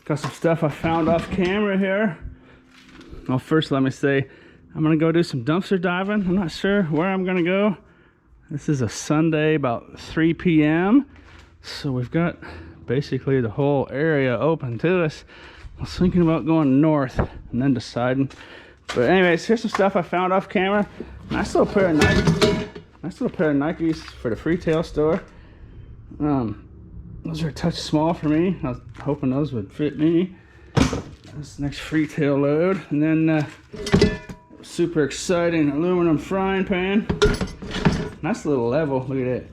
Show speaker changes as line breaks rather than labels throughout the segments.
Got some stuff I found off camera here. Well, first let me say, I'm gonna go do some dumpster diving. I'm not sure where I'm gonna go. This is a Sunday about 3 p.m. So we've got basically the whole area open to us. I was thinking about going north and then deciding. But anyways, here's some stuff I found off camera. Nice little pair of Nikes for the Freetail store. Those are a touch small for me. I was hoping those would fit me. This next Freetail load. And then super exciting aluminum frying pan. Nice little level. Look at that.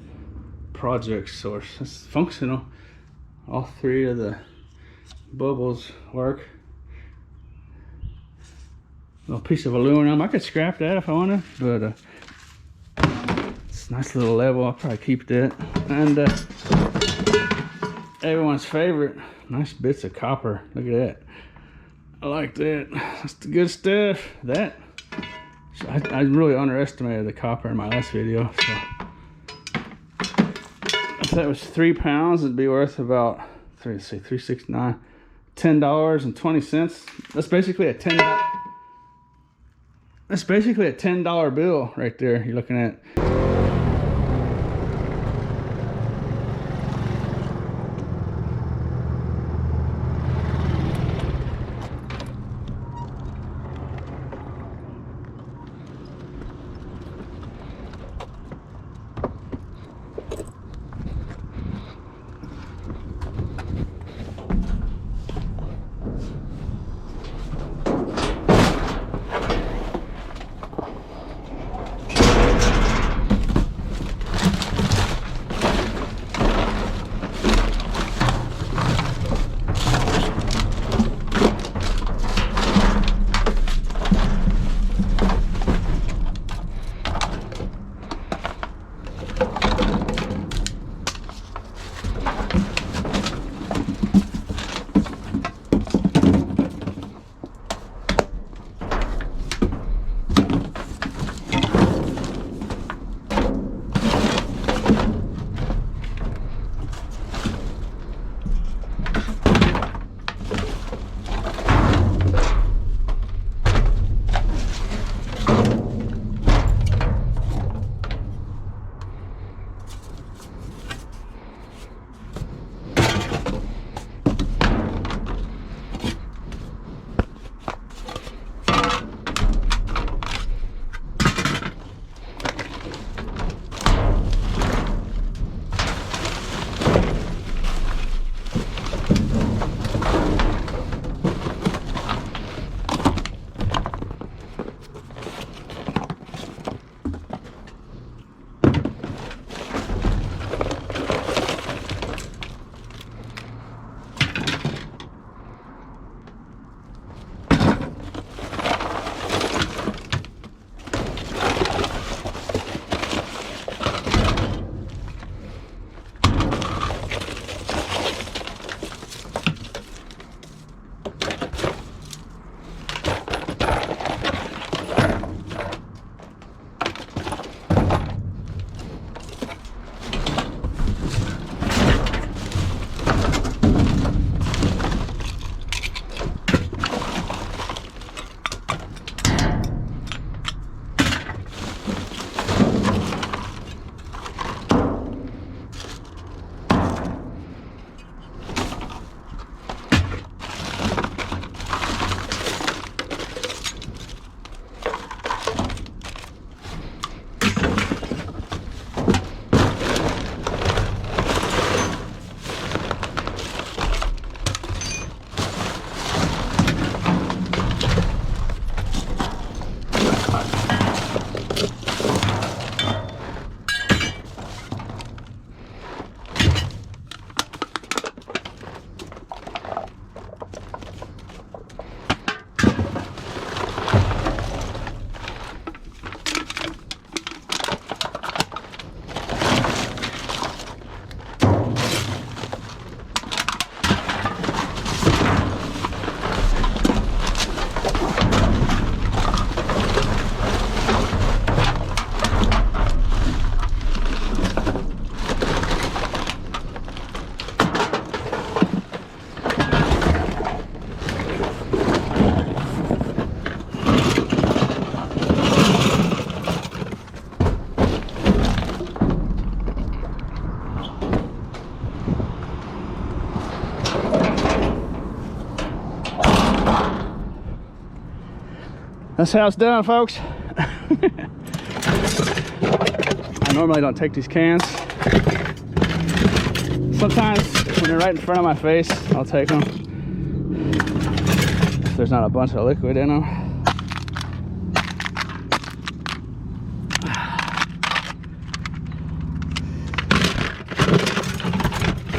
Project Source. It's functional. All three of the bubbles work. Little piece of aluminum. I could scrap that if I wanted, but it's a nice little level. I'll probably keep that. And everyone's favorite, nice bits of copper. Look at that. I like that. That's the good stuff. That I really underestimated the copper in my last video. So if that was 3 pounds, it'd be worth about $3.69, $10.20. That's basically a $10 bill right there you're looking at. That's how it's done, folks. I normally don't take these cans. Sometimes when they're right in front of my face, I'll take them. If there's not a bunch of liquid in them.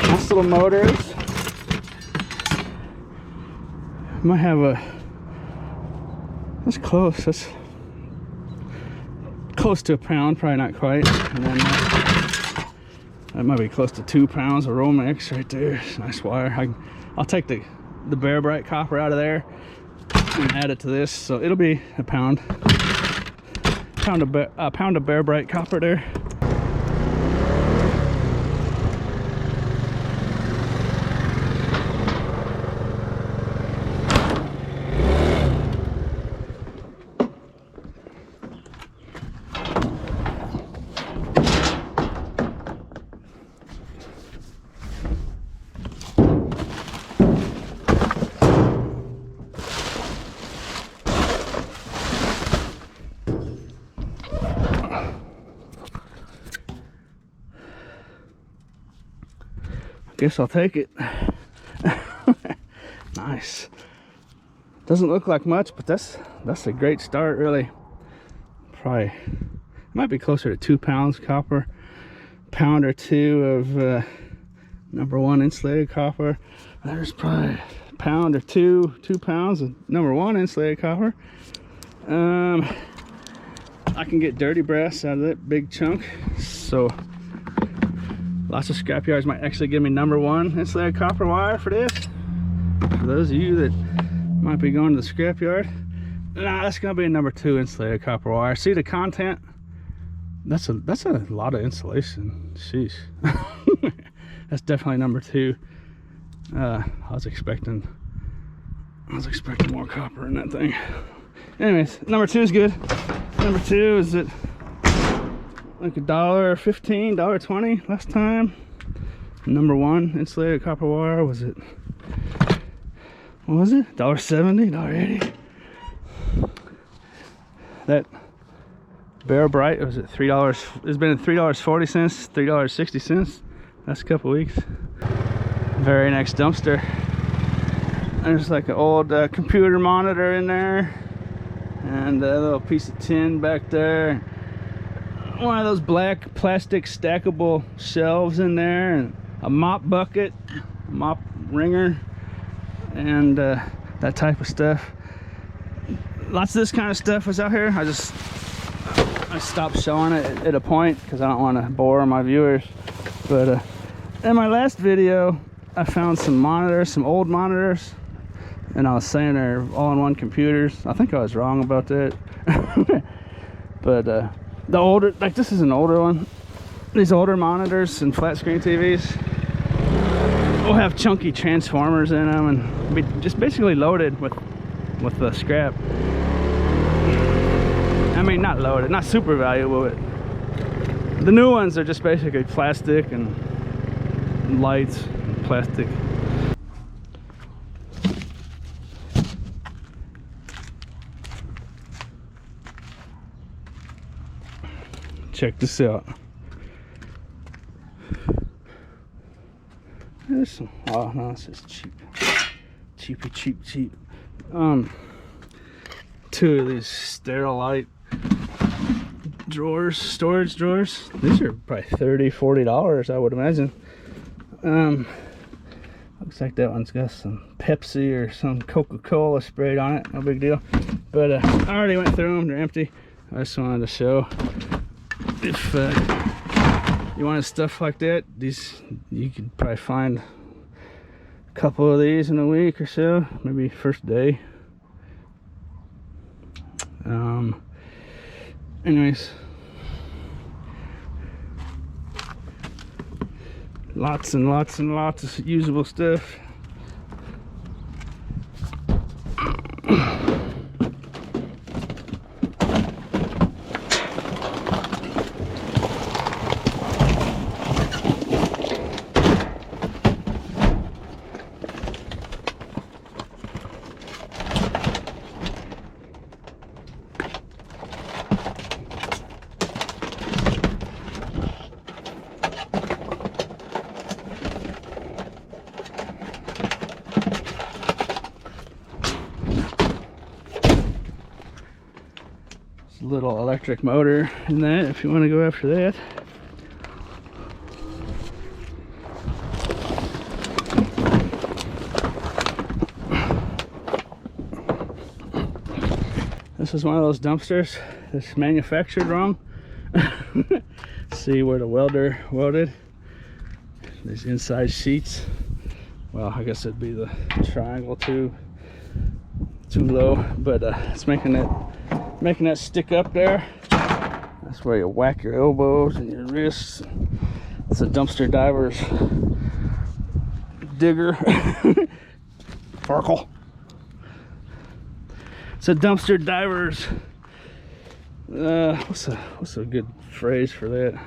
Nice little motors. Might have a, that's close, that's close to a pound, probably not quite. And then that might be close to 2 pounds of Romex right there. Nice wire. I'll take the Bear Bright copper out of there and add it to this, so it'll be a pound of Bear Bright copper there. Guess I'll take it. Nice. Doesn't look like much, but that's a great start, really. Probably, it might be closer to 2 pounds copper. Pound or two of number 1 insulated copper. There's probably a pound or 2 pounds of number 1 insulated copper. I can get dirty brass out of that big chunk, so lots of scrap yards might actually give me number 1 insulated copper wire for this. For those of you that might be going to the scrap yard, nah, that's gonna be a number 2 insulated copper wire. See the content? That's a lot of insulation. Sheesh. That's definitely number 2. I was expecting more copper in that thing. Anyways, number 2 is good. Number 2 is at like $1.15, $1.20 last time. Number 1 insulated copper wire was it, what was it, $1.70, $1.80. That Bear Bright was at $3. It's been at $3.40, $3.60 last couple weeks. Very next dumpster, there's like an old computer monitor in there, and a little piece of tin back there, one of those black plastic stackable shelves in there, and a mop bucket, mop wringer, and that type of stuff. Lots of this kind of stuff was out here. I stopped showing it at a point because I don't want to bore my viewers. But in my last video, I found some monitors, some old monitors, and I was saying they're all-in-one computers. I think I was wrong about that. But the older, like this is an older one. These older monitors and flat screen TVs will have chunky transformers in them and be just basically loaded with the scrap. I mean, not loaded, not super valuable, but the new ones are just basically plastic and lights and plastic. Check this out. There's some, oh no, this is cheap. Cheap. 2 of these Sterilite drawers, storage drawers. These are probably $30, $40, I would imagine. Looks like that one's got some Pepsi or some Coca-Cola sprayed on it. No big deal. But I already went through them. They're empty. I just wanted to show if you wanted stuff like that, these you could probably find a couple of these in a week or so, maybe first day. Anyways, lots and lots and lots of usable stuff. There's a little electric motor in that if you want to go after that. This is one of those dumpsters that's manufactured wrong. See where the welder welded these inside sheets. Well, I guess it'd be the triangle too low, but it's making that stick up there. That's where you whack your elbows and your wrists. It's a dumpster diver's digger. Farkle. It's a dumpster diver's what's a good phrase for that?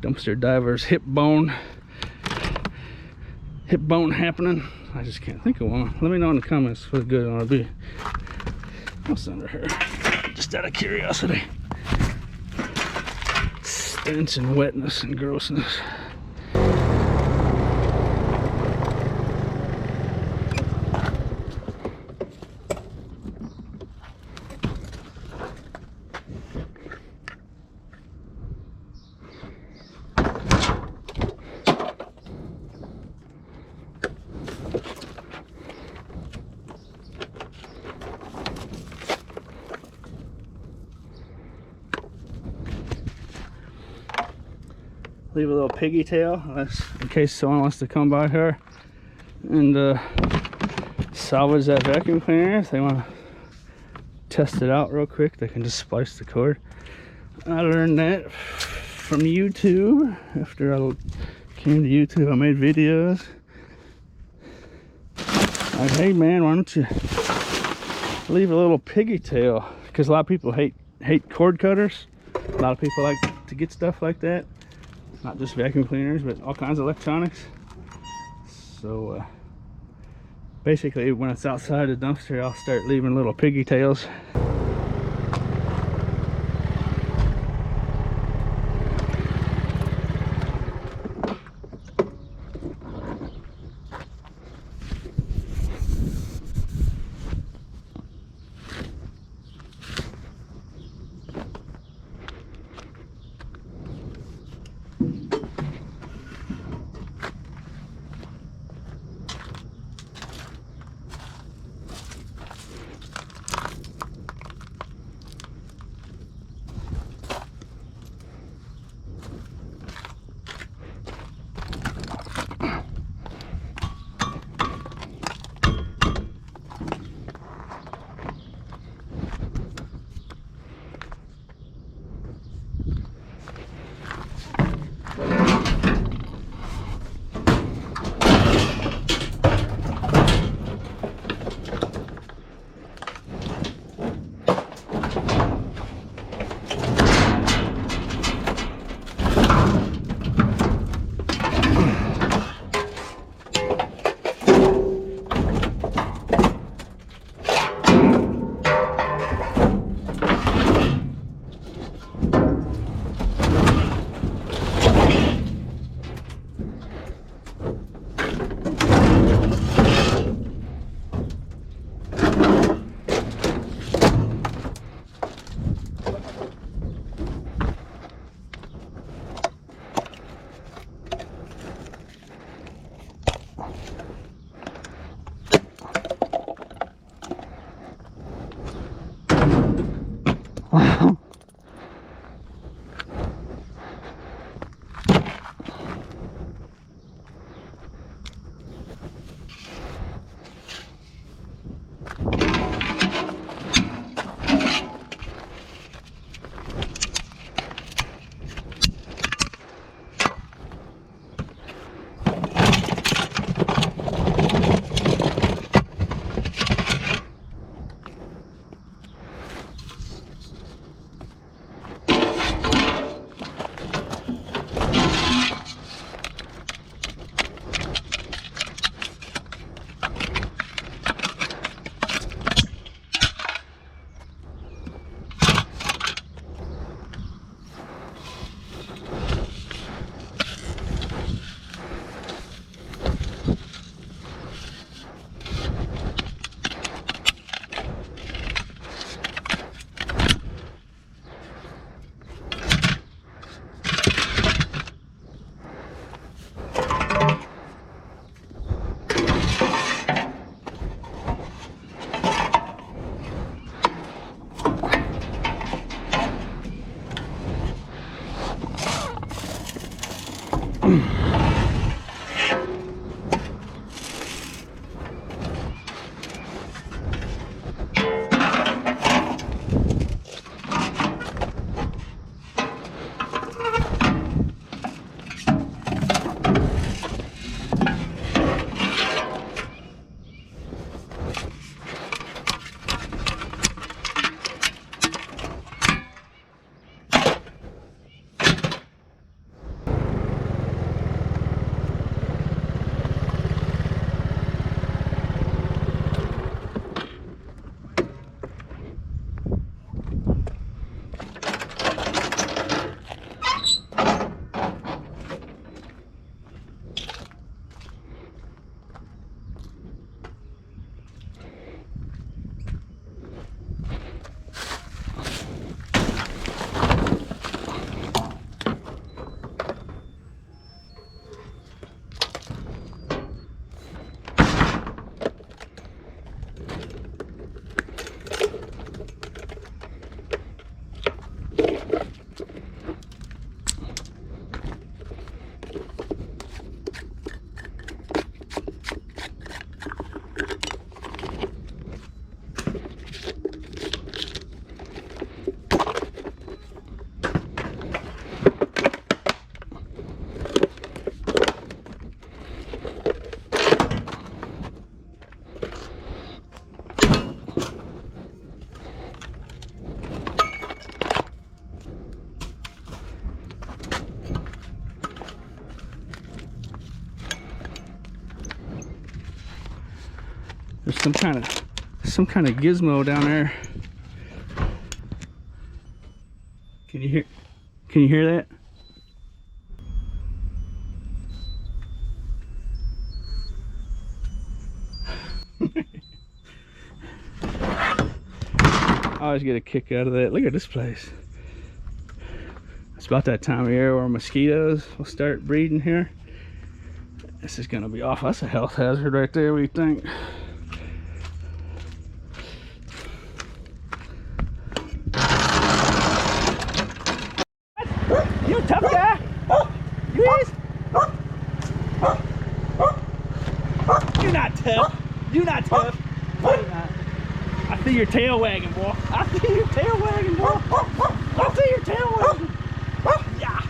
Dumpster diver's hip bone happening. I just can't think of one. Let me know in the comments what good it'll be. What's under here? Just out of curiosity. Stench and wetness and grossness. Leave a little piggy tail in case someone wants to come by here and salvage that vacuum cleaner. If they want to test it out real quick, they can just splice the cord. I learned that from YouTube. After I came to YouTube, I made videos like, hey man, why don't you leave a little piggy tail? Because a lot of people hate cord cutters. A lot of people like to get stuff like that. Not just vacuum cleaners, but all kinds of electronics. So basically when it's outside the dumpster, I'll start leaving little piggy tails. some kind of gizmo down there. Can you hear that? I always get a kick out of that. Look at this place. It's about that time of year where mosquitoes will start breeding here. This is gonna be awful. That's a health hazard right there. What do you think? You a tough guy? You is? You're not tough. You're not tough. No, you're not. I see your tail wagging, boy. I see your tail wagging, boy. I see your tail wagging. Yeah.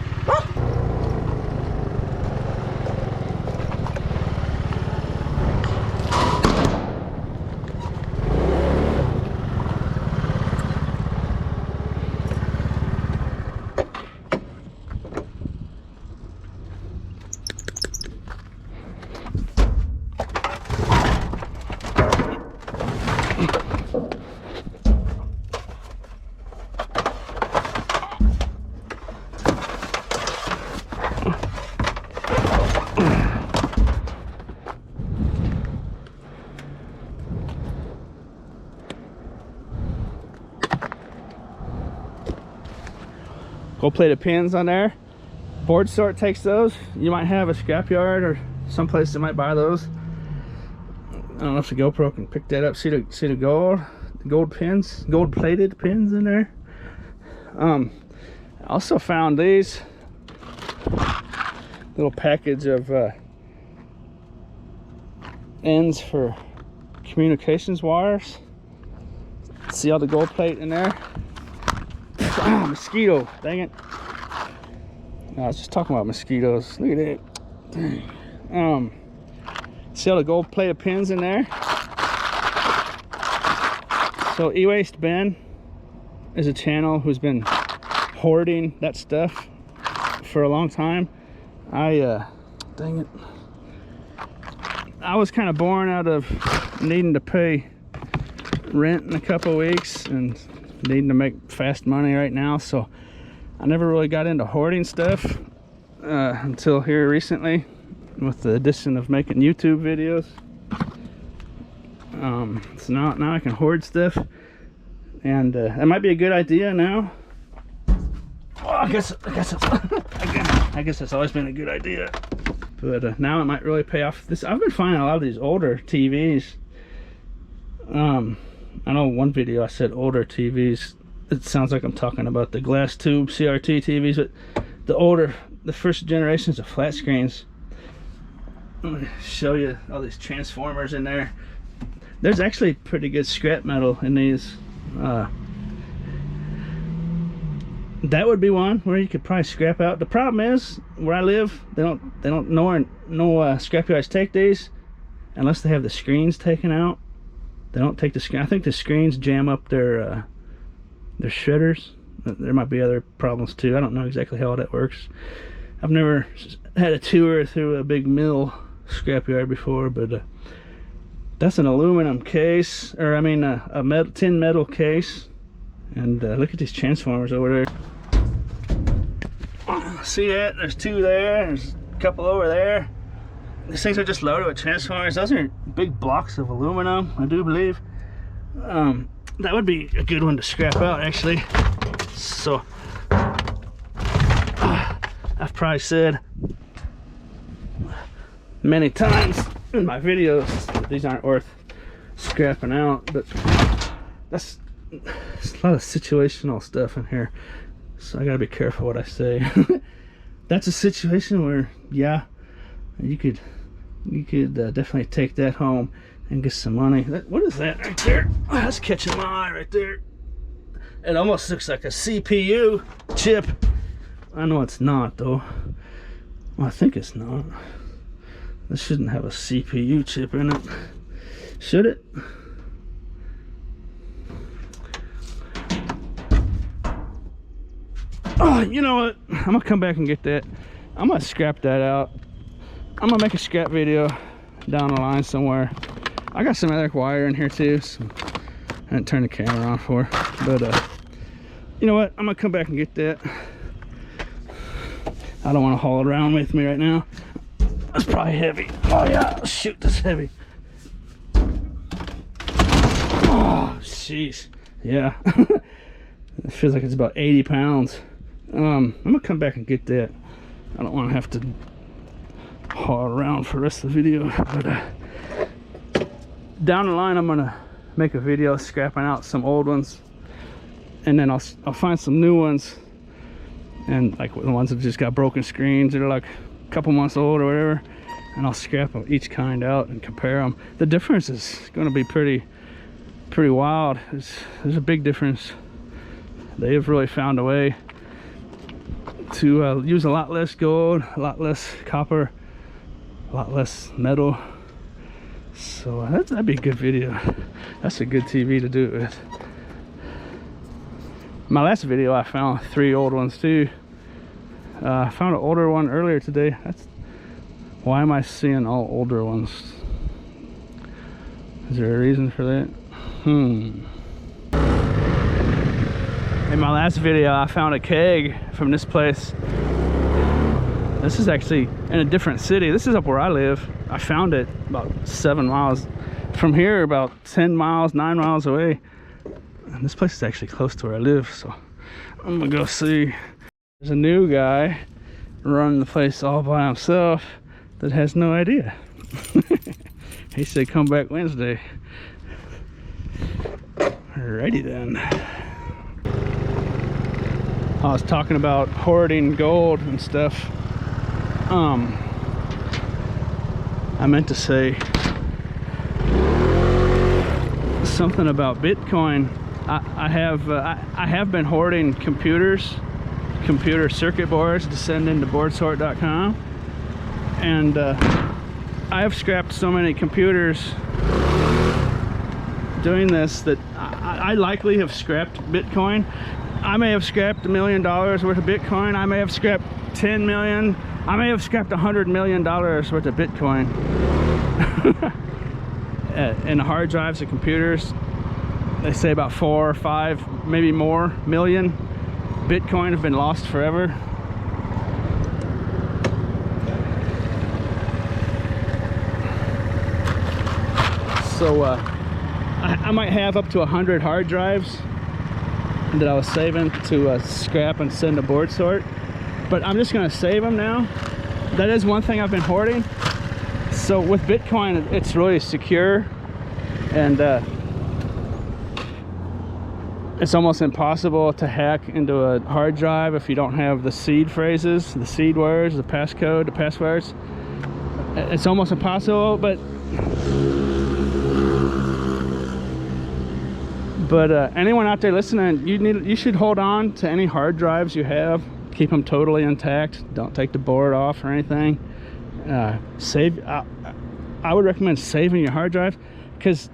Gold plated pins on there. Board Sort takes those. You might have a scrapyard or someplace that might buy those. I don't know if the GoPro can pick that up. See the gold pins, gold plated pins in there. I also found these little package of ends for communications wires. See all the gold plate in there? Ah, mosquito, dang it. No, I was just talking about mosquitoes. Look at that. Dang. See all the gold plated pins in there? So E-Waste Ben is a channel who's been hoarding that stuff for a long time. Dang it. I was kind of born out of needing to pay rent in a couple weeks and needing to make fast money right now, so I never really got into hoarding stuff until here recently with the addition of making YouTube videos. So now I can hoard stuff, and that might be a good idea now. Well, I guess it's always been a good idea, but now it might really pay off. I've been finding a lot of these older TVs. I know one video I said older TVs. It sounds like I'm talking about the glass tube CRT TVs, but the first generations of flat screens. I'm going to show you all these transformers in there. There's actually pretty good scrap metal in these. That would be one where you could probably scrap out. The problem is where I live, they don't no scrapyards take these unless they have the screens taken out. They don't take the screen. I think the screens jam up their shredders. There might be other problems too. I don't know exactly how that works. I've never had a tour through a big mill scrapyard before, but that's an aluminum case, or I mean a tin metal case. And look at these transformers over there. See that? There's two there. There's a couple over there. These things are just loaded with transformers. Those are big blocks of aluminum, I do believe. That would be a good one to scrap out, actually. So I've probably said many times in my videos that these aren't worth scrapping out, but there's a lot of situational stuff in here, so I gotta be careful what I say. That's a situation where, yeah, you could definitely take that home and get some money. What is that right there? Oh, that's catching my eye right there. It almost looks like a CPU chip. I know it's not though. Well, I think it's not. This shouldn't have a CPU chip in it, should it? Oh, you know what? I'm gonna come back and get that. I'm gonna scrap that out. I'm gonna make a scrap video down the line somewhere. I got some other wire in here too, so I didn't turn the camera on for, but you know what, I'm gonna come back and get that. I don't want to haul it around with me right now. That's probably heavy. Oh yeah, shoot, that's heavy. Oh jeez, yeah. It feels like it's about 80 pounds. I'm gonna come back and get that. I don't want to have to haul it around for the rest of the video, but down the line I'm gonna make a video scrapping out some old ones, and then I'll find some new ones, and like the ones that just got broken screens, they're like a couple months old or whatever, and I'll scrap each kind out and compare them. The difference is going to be pretty wild. There's a big difference. They have really found a way to use a lot less gold, a lot less copper, a lot less metal. So that'd be a good video. That's a good TV to do it with. My last video I found 3 old ones too. I found an older one earlier today. Why am I seeing all older ones? Is there a reason for that? In my last video I found a keg from this place. This is actually in a different city. This is up where I live. I found it about 7 miles from here, about 10 miles, 9 miles away. And this place is actually close to where I live, so I'm gonna go see. There's a new guy running the place all by himself that has no idea. He said come back Wednesday. Alrighty then. I was talking about hoarding gold and stuff. I meant to say something about Bitcoin. I have been hoarding computer circuit boards to send into boardsort.com, and I have scrapped so many computers doing this that I likely have scrapped Bitcoin. I may have scrapped $1 million worth of Bitcoin. I may have scrapped 10 million. I may have scrapped $100 million worth of Bitcoin. And the hard drives of computers, they say about 4 or 5, maybe more million Bitcoin have been lost forever. So I might have up to 100 hard drives that I was saving to scrap and send to board sort, but I'm just going to save them now. That is one thing I've been hoarding. So with Bitcoin, it's really secure, and it's almost impossible to hack into a hard drive if you don't have the seed phrases, the seed words, the passcode, the passwords. It's almost impossible, but anyone out there listening, you should hold on to any hard drives you have. Keep them totally intact. Don't take the board off or anything. I would recommend saving your hard drive, because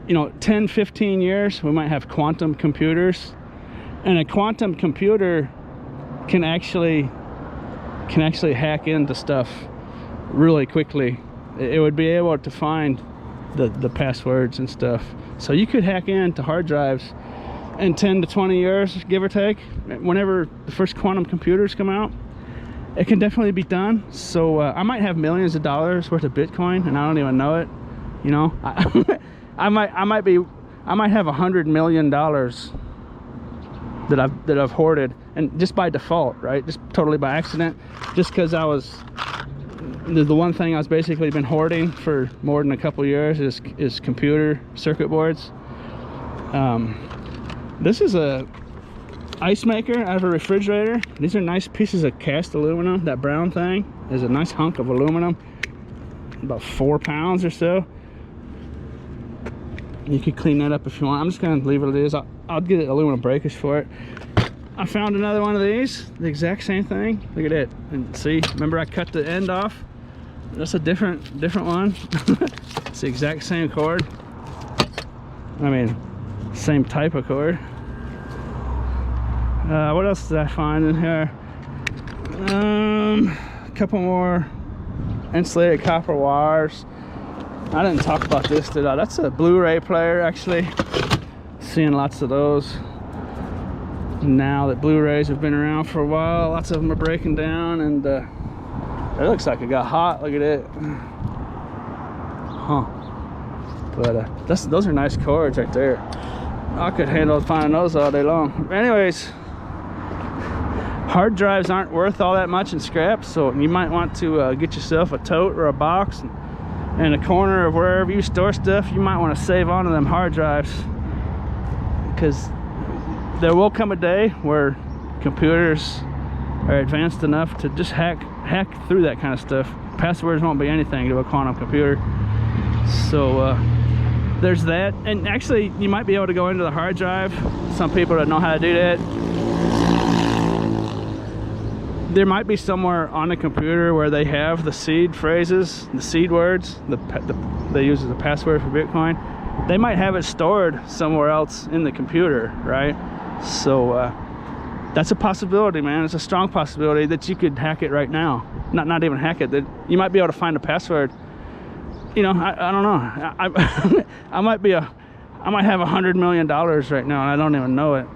10-15 years we might have quantum computers, and a quantum computer can actually hack into stuff really quickly. It would be able to find the passwords and stuff. So you could hack into hard drives in 10 to 20 years, give or take. Whenever the first quantum computers come out, it can definitely be done. So I might have millions of dollars worth of Bitcoin and I don't even know it. I might have $100 million that I've hoarded, and just by default, right? Just totally by accident, just because the one thing I was basically been hoarding for more than a couple years is computer circuit boards. This is a ice maker out of a refrigerator. These are nice pieces of cast aluminum. That brown thing is a nice hunk of aluminum, about 4 pounds or so. You could clean that up if you want. I'm just gonna leave it as it is. I'll get aluminum breakers for it. I found another one of these, the exact same thing. Look at it, and see, remember I cut the end off? That's a different one. It's the exact same cord. I mean, same type of cord. What else did I find in here? A couple more insulated copper wires. I didn't talk about this, did I? That's a Blu-ray player, actually. Seeing lots of those. Now that Blu-rays have been around for a while, lots of them are breaking down, and it looks like it got hot. Look at it. Huh. But those are nice cords right there. I could handle finding those all day long. Anyways, hard drives aren't worth all that much in scrap, so you might want to get yourself a tote or a box, and in a corner of wherever you store stuff, you might want to save onto them hard drives, because there will come a day where computers are advanced enough to just hack through that kind of stuff. Passwords won't be anything to a quantum computer. So there's that. And actually, you might be able to go into the hard drive. Some people don't know how to do that. There might be somewhere on the computer where they have the seed phrases, the seed words, they use as a password for Bitcoin. They might have it stored somewhere else in the computer, right? So that's a possibility, man. It's a strong possibility that you could hack it right now. Not even hack it, that you might be able to find a password. You know, I don't know. I might have $100 million right now, and I don't even know it.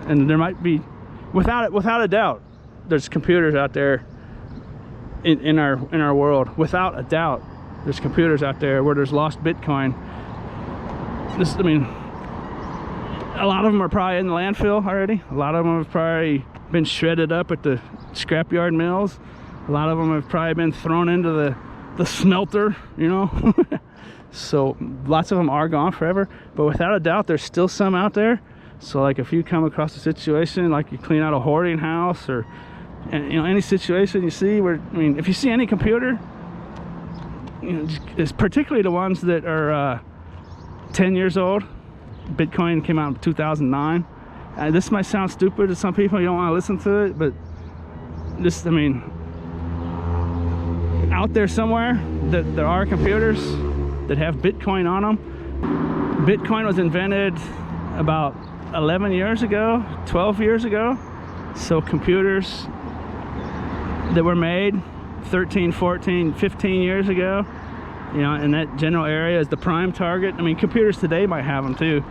And there might be, without a doubt, there's computers out there in our world. Without a doubt, there's computers out there where there's lost Bitcoin. I mean, a lot of them are probably in the landfill already. A lot of them have probably been shredded up at the scrapyard mills. A lot of them have probably been thrown into the smelter, you know. So lots of them are gone forever, but without a doubt there's still some out there. So like if you come across a situation, like you clean out a hoarding house, or you know, any situation you see where, I mean, if you see any computer, you know, it's particularly the ones that are 10 years old. Bitcoin came out in 2009. This might sound stupid to some people, you don't want to listen to it, but this, I mean, out there somewhere that there are computers that have Bitcoin on them. Bitcoin was invented about 11 years ago, 12 years ago. So computers that were made 13, 14, 15 years ago, you know, in that general area is the prime target. I mean, computers today might have them too,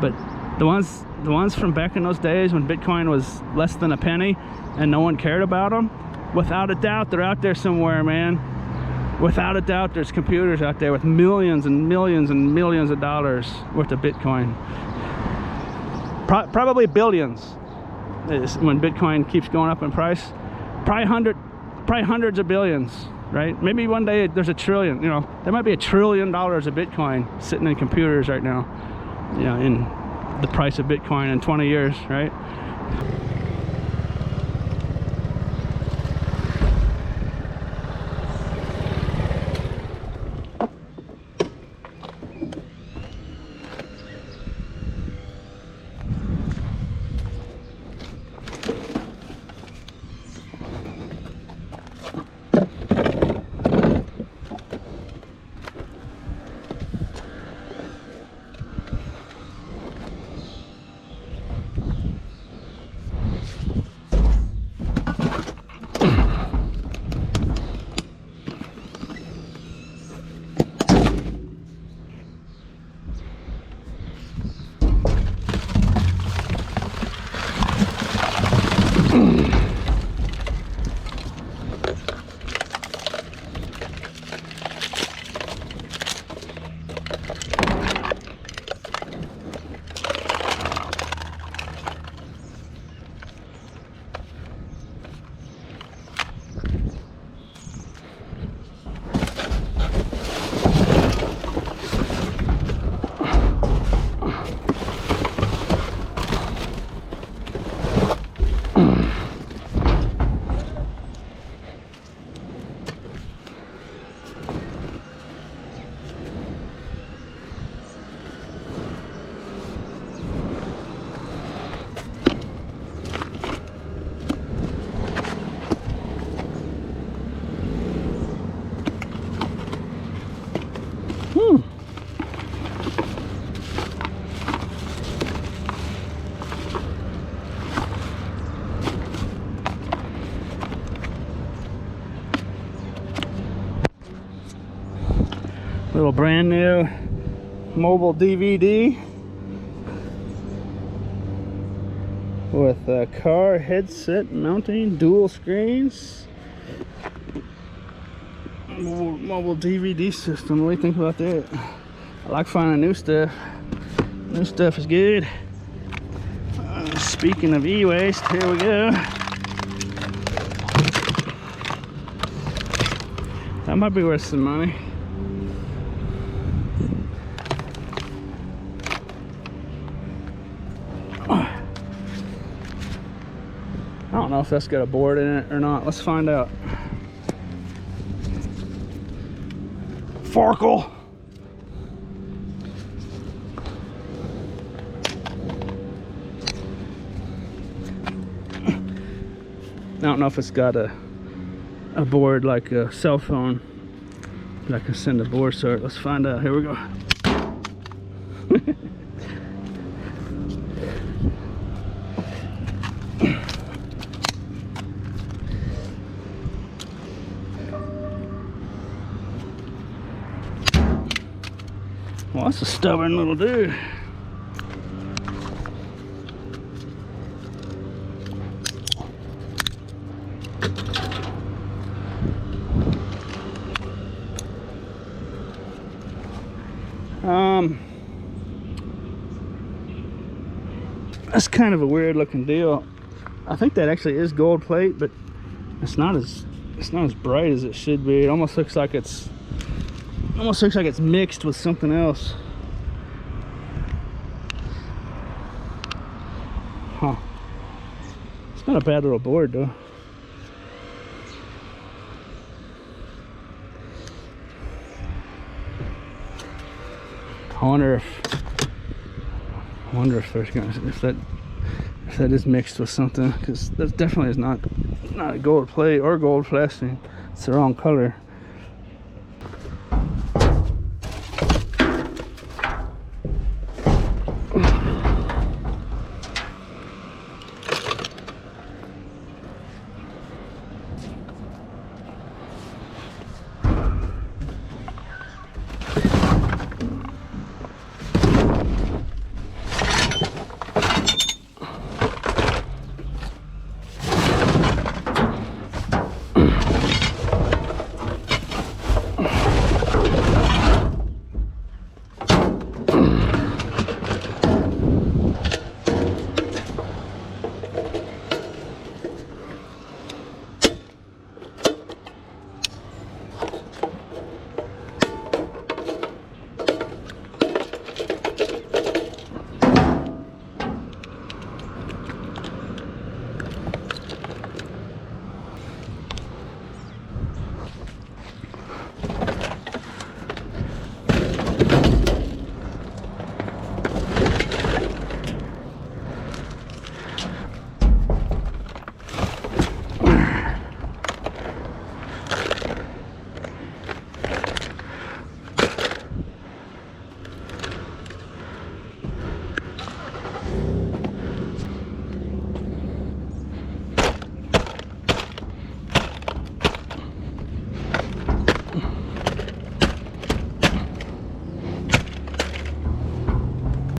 but the ones from back in those days when Bitcoin was less than a penny and no one cared about them, without a doubt they're out there somewhere, man. Without a doubt there's computers out there with millions and millions and millions of dollars worth of Bitcoin. Probably billions when Bitcoin keeps going up in price. Probably hundreds of billions, right? Maybe one day there's a trillion, you know, there might be $1 trillion of Bitcoin sitting in computers right now, you know, in the price of Bitcoin in 20 years, right? little brand new mobile DVD with a car headset mounting, dual screens, mobile DVD system. What do you think about that? I like finding new stuff. New stuff is good. Speaking of e-waste, here we go. That might be worth some money. I don't know if that's got a board in it or not. Let's find out. Farkle. I don't know if it's got a board like a cell phone, but I can send a board cert. Let's find out. Here we go. Well, that's a stubborn little dude. That's kind of a weird looking deal. I think that actually is gold plate, but it's not as bright as it should be. It almost looks like it's mixed with something else. Huh. It's not a bad little board though. I wonder if there's gonna, if that is mixed with something, because that definitely is not a gold plate or gold plastic. It's the wrong color.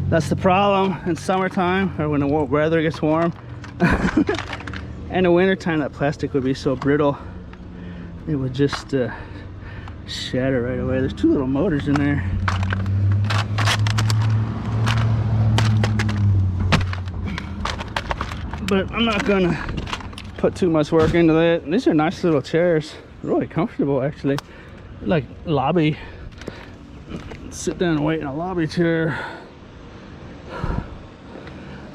That's the problem in summertime, or when the weather gets warm. And in wintertime, that plastic would be so brittle, it would just shatter right away. There's two little motors in there. But I'm not gonna put too much work into that. And these are nice little chairs, really comfortable actually. Like lobby, sit down and wait in a lobby chair.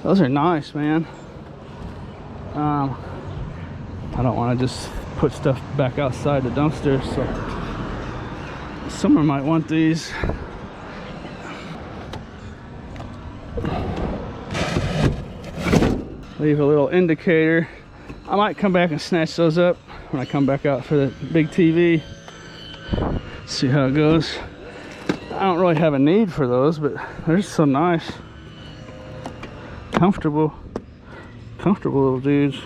Those are nice, man. I don't want to just put stuff back outside the dumpster, so someone might want these. Leave a little indicator. I might come back and snatch those up when I come back out for the big TV. See how it goes. I don't really have a need for those, but they're just so nice. Comfortable little dudes.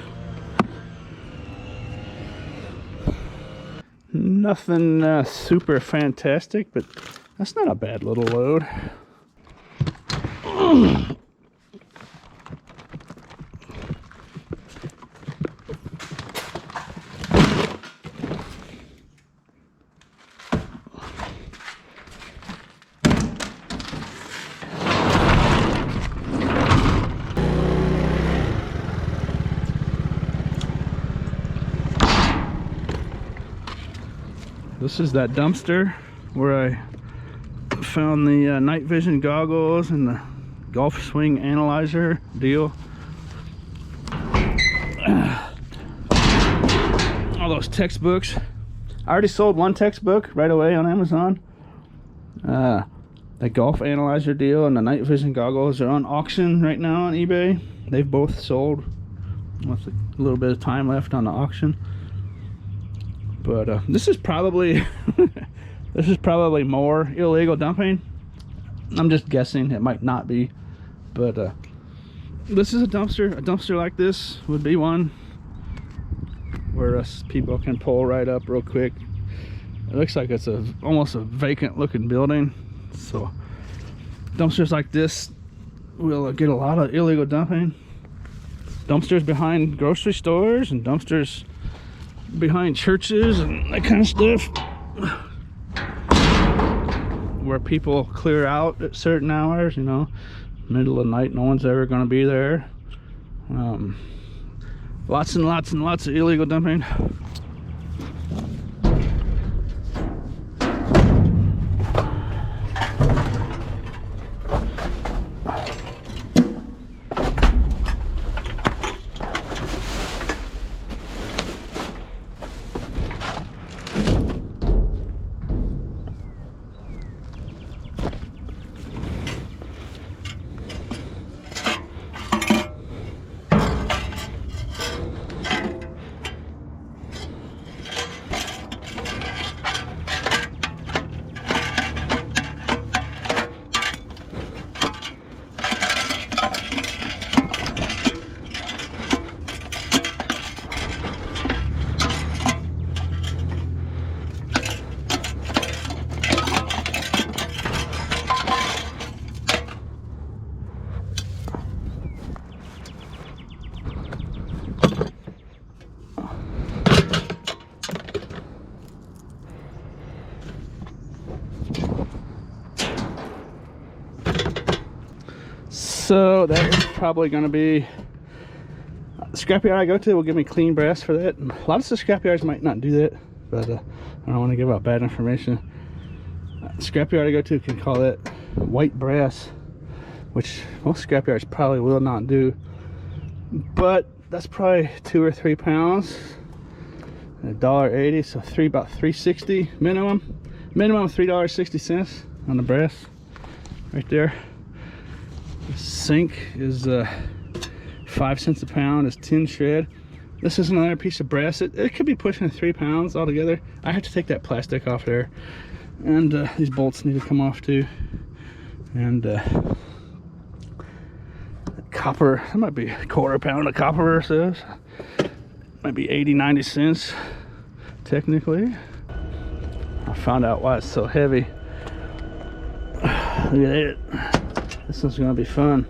Nothing super fantastic, but That's not a bad little load. This is that dumpster where I found the night vision goggles and the golf swing analyzer deal. All those textbooks. I already sold one textbook right away on Amazon. The golf analyzer deal and the night vision goggles are on auction right now on eBay. They've both sold with a little bit of time left on the auction. But this is probably this is probably more illegal dumping. I'm just guessing. It might not be, but this is a dumpster. A dumpster like this would be one where us people can pull right up real quick. It looks like it's almost a vacant looking building, so dumpsters like this will get a lot of illegal dumping. Dumpsters behind grocery stores and dumpsters behind churches and that kind of stuff, where people clear out at certain hours, you know, middle of the night, no one's ever going to be there. Lots and lots and lots of illegal dumping. So that is probably going to be the scrapyard I go to will give me clean brass for that. A lot of the scrapyards might not do that, but I don't want to give out bad information. Scrapyard I go to can call that white brass, which most scrapyards probably will not do. But that's probably 2 or 3 pounds, $1.80, so about $3.60 minimum. Minimum $3.60 on the brass right there. The sink is 5 cents a pound, is tin shred. This is another piece of brass. It could be pushing 3 pounds altogether. I have to take that plastic off there, and these bolts need to come off too. And copper, that might be a quarter pound of copper or so. Might be 80-90 cents technically. I found out why it's so heavy. Look at it. This one's gonna be fun.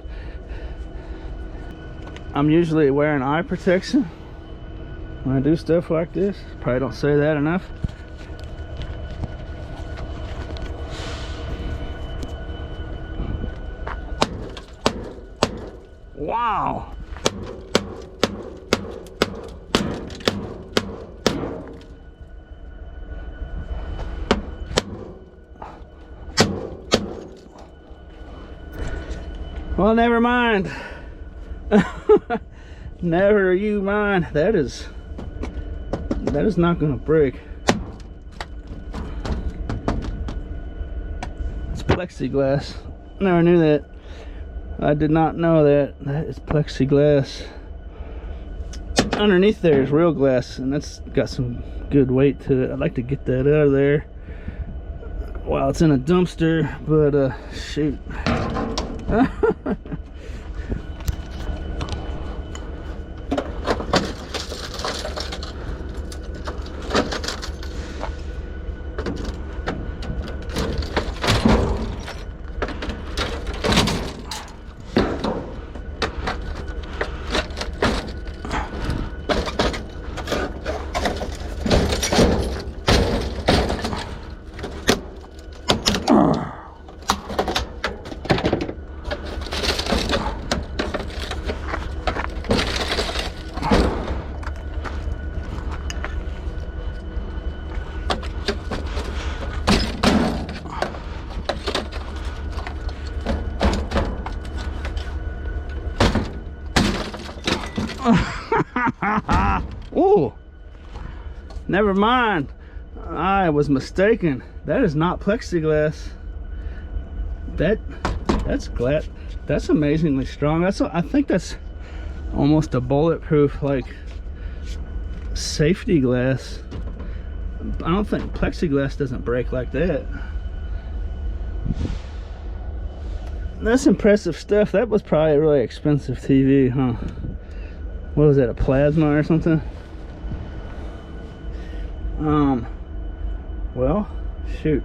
I'm usually wearing eye protection when I do stuff like this. Probably don't say that enough. Wow. Well, never mind. Never you mind. That is not gonna break. It's plexiglass. Never knew that. I did not know that. That is plexiglass. Underneath there is real glass, and that's got some good weight to it. I'd like to get that out of there while it's in a dumpster, but shoot. Ooh, never mind. I was mistaken. That is not plexiglass. That's glass. That's amazingly strong. I think that's almost a bulletproof, like, safety glass. I don't think plexiglass doesn't break like that. That's impressive stuff. That was probably a really expensive TV, huh? What was that, a plasma or something? Well, shoot.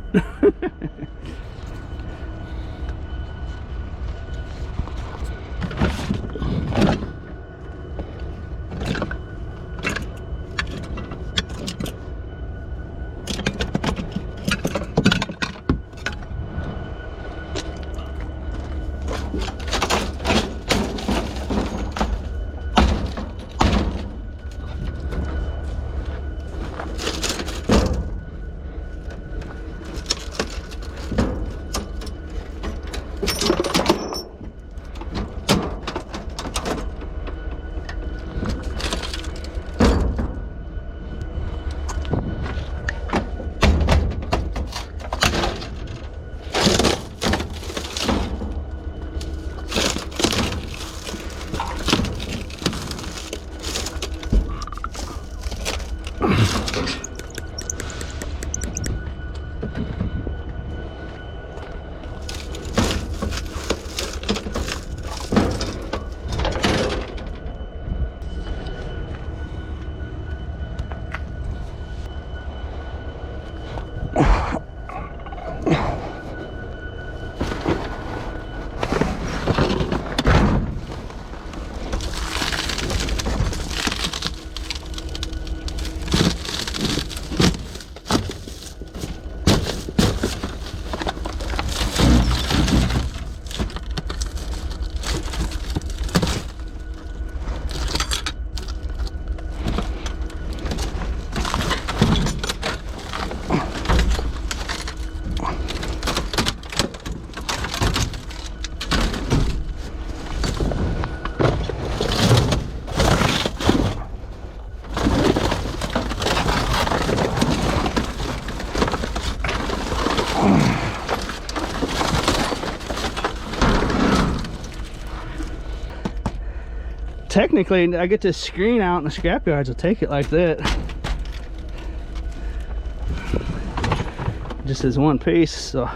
Technically, I get this screen out in the scrapyards. I'll take it like that. Just as one piece, so.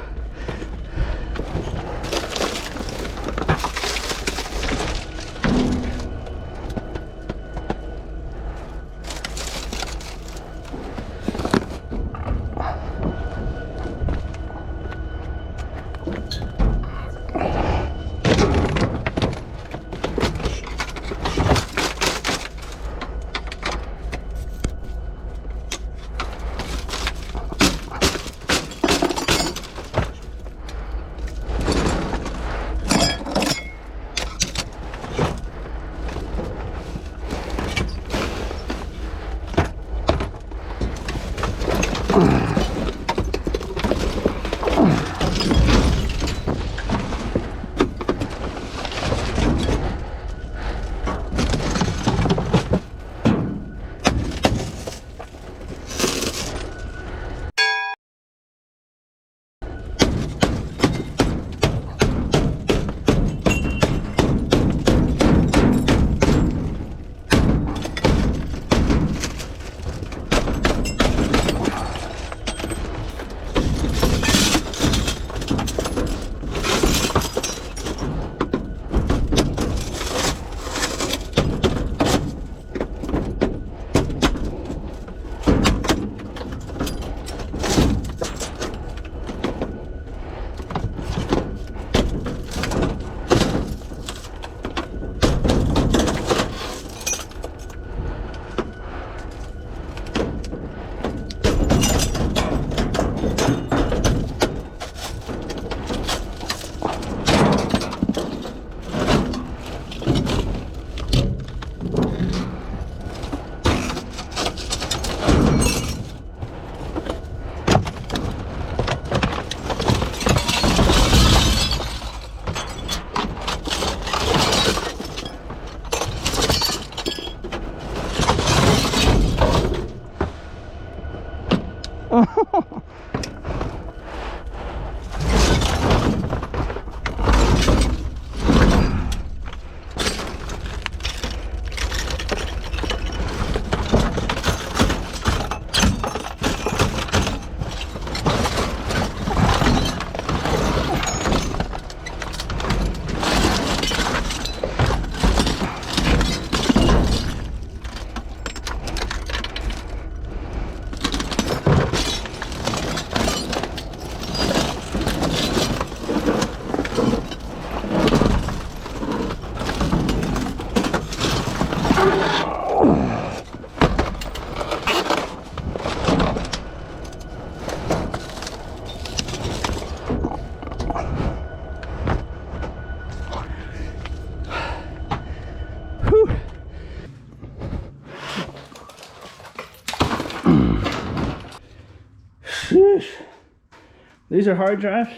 These are hard drives.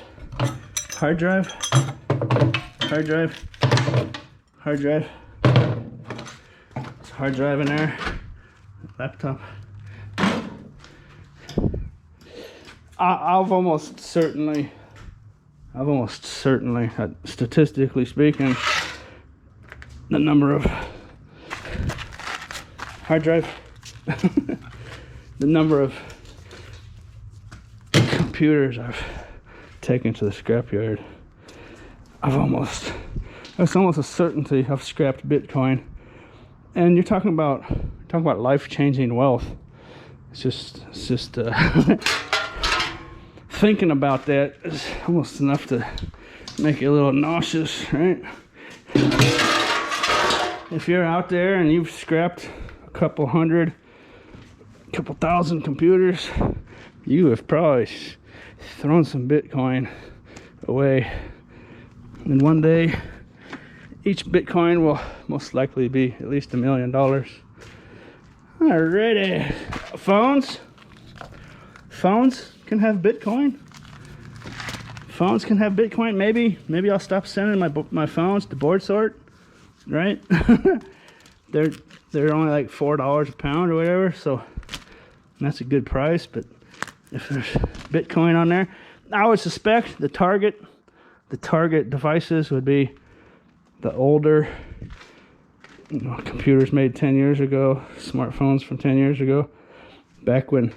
Hard drive. Hard drive. Hard drive. There's a hard drive in there. Laptop. I've almost certainly, statistically speaking, the number of hard drive, the number of computers I've taken to the scrapyard, it's almost a certainty I've scrapped Bitcoin. And you're talking about life-changing wealth. It's just thinking about that is almost enough to make you a little nauseous, right? If you're out there and you've scrapped a couple thousand computers, you have probably thrown some Bitcoin away. And one day, each Bitcoin will most likely be at least $1 million. Alrighty, phones can have Bitcoin. Phones can have Bitcoin. Maybe I'll stop sending my phones to BoardSort, right? they're only like $4 a pound or whatever, so that's a good price. But if there's Bitcoin on there, I would suspect the target devices would be the older, computers made 10 years ago, smartphones from 10 years ago, back when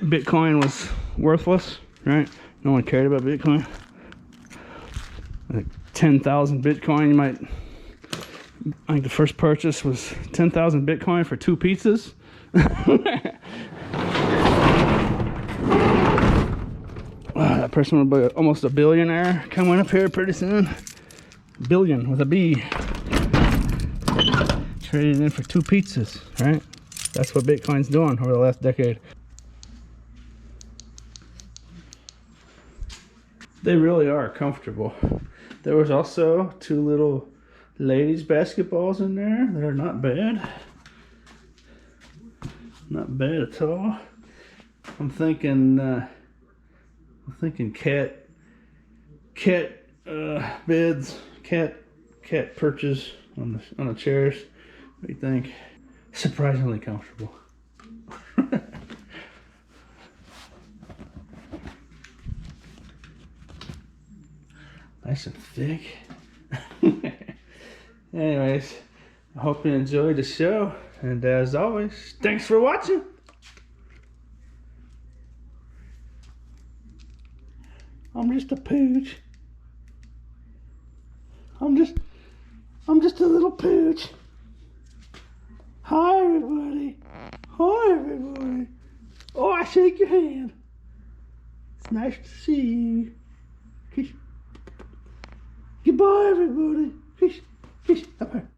Bitcoin was worthless, right? No one cared about Bitcoin. Like 10,000 Bitcoin, I think the first purchase was 10,000 Bitcoin for 2 pizzas. That person will be almost a billionaire coming up here pretty soon. Billion with a B. Traded in for 2 pizzas, right? That's what Bitcoin's doing over the last decade. They really are comfortable. There was also 2 little ladies basketballs in there that are not bad. Not bad at all. I'm thinking cat beds, cat perches on the chairs. What do you think? Surprisingly comfortable. Nice and thick. Anyways, I hope you enjoyed the show, and as always, thanks for watching. I'm just a pooch. I'm just a little pooch. Hi everybody. Hi everybody. Oh, I shake your hand. It's nice to see you. Kiss. Goodbye everybody. Kiss. Kiss. Up here.